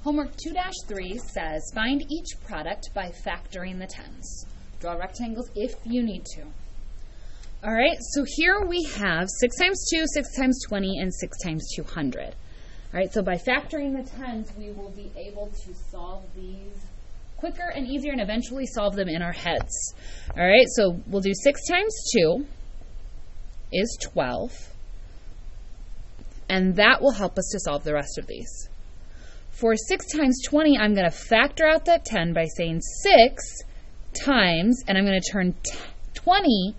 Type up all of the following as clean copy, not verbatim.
Homework 2-3 says, find each product by factoring the tens. Draw rectangles if you need to. All right, so here we have 6 times 2, 6 times 20, and 6 times 200. All right, so by factoring the tens, we will be able to solve these quicker and easier and eventually solve them in our heads. All right, so we'll do 6 times 2 is 12, and that will help us to solve the rest of these. For 6 times 20, I'm going to factor out that 10 by saying 6 times, and I'm going to turn 20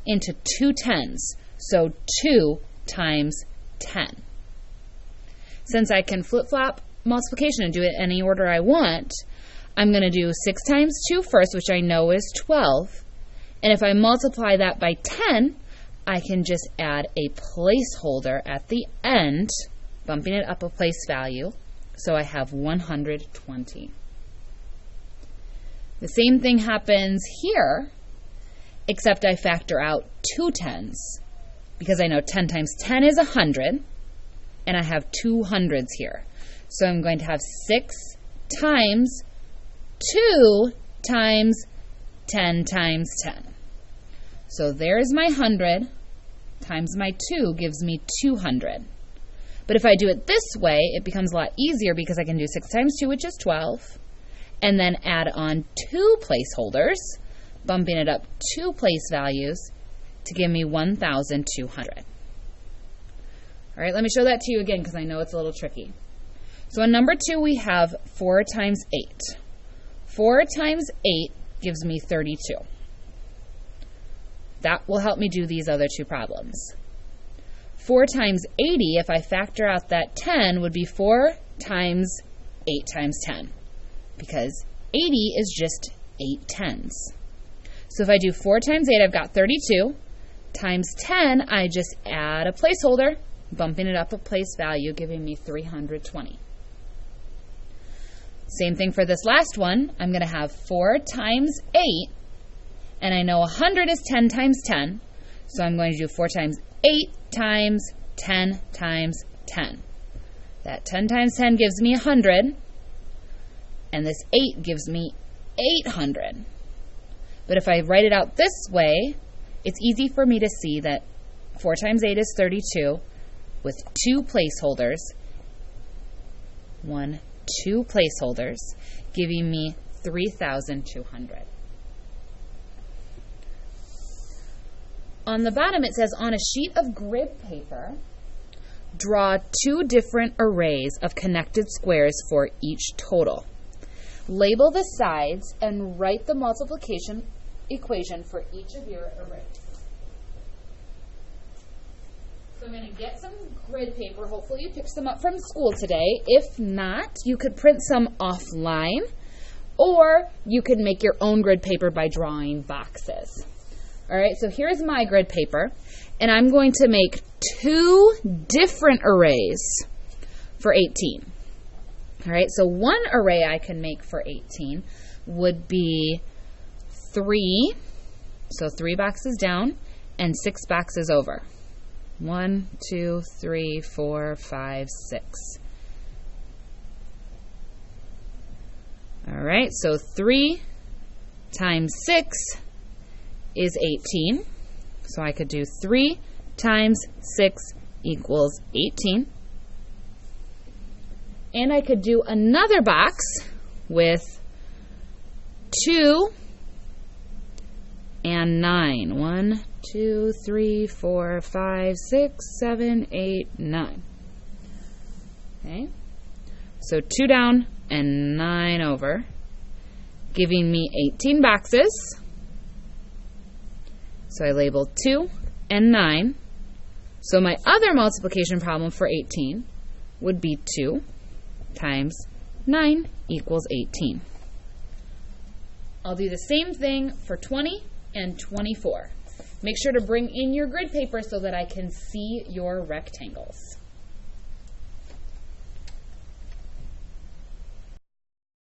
into 2 tens, so 2 times 10. Since I can flip-flop multiplication and do it any order I want, I'm going to do 6 times 2 first, which I know is 12, and if I multiply that by 10, I can just add a placeholder at the end, bumping it up a place value, so I have 120. The same thing happens here, except I factor out 2 tens, because I know 10 times 10 is 100, and I have 2 hundreds here. So I'm going to have 6 times 2 times 10 times 10. So there's my 100 times my 2 gives me 200. But if I do it this way, it becomes a lot easier because I can do 6 times 2, which is 12, and then add on 2 placeholders, bumping it up 2 place values to give me 1,200. All right, let me show that to you again because I know it's a little tricky. So on number 2, we have 4 times 8. 4 times 8 gives me 32. That will help me do these other 2 problems. 4 times 80, if I factor out that 10, would be 4 times 8 times 10, because 80 is just 8 tens. So if I do 4 times 8, I've got 32. Times 10, I just add a placeholder, bumping it up a place value, giving me 320. Same thing for this last one. I'm going to have 4 times 8, and I know 100 is 10 times 10, so I'm going to do 4 times 8 times 10 times 10. That 10 times 10 gives me 100, and this 8 gives me 800. But if I write it out this way, it's easy for me to see that 4 times 8 is 32 with 2 placeholders, 2 placeholders, giving me 3,200. On the bottom it says, on a sheet of grid paper, draw 2 different arrays of connected squares for each total. Label the sides and write the multiplication equation for each of your arrays. So I'm going to get some grid paper. Hopefully you picked some up from school today. If not, you could print some offline, or you could make your own grid paper by drawing boxes. All right, so here's my grid paper, and I'm going to make 2 different arrays for 18. All right, so one array I can make for 18 would be 3, so 3 boxes down, and 6 boxes over. 1, 2, 3, 4, 5, 6. All right, so 3 times 6 is 18. So I could do 3 times 6 equals 18. And I could do another box with 2 and 9. 1, 2, 3, 4, 5, 6, 7, 8, 9. Okay. So 2 down and 9 over, giving me 18 boxes. So I labeled 2 and 9. So my other multiplication problem for 18 would be 2 times 9 equals 18. I'll do the same thing for 20 and 24. Make sure to bring in your grid paper so that I can see your rectangles.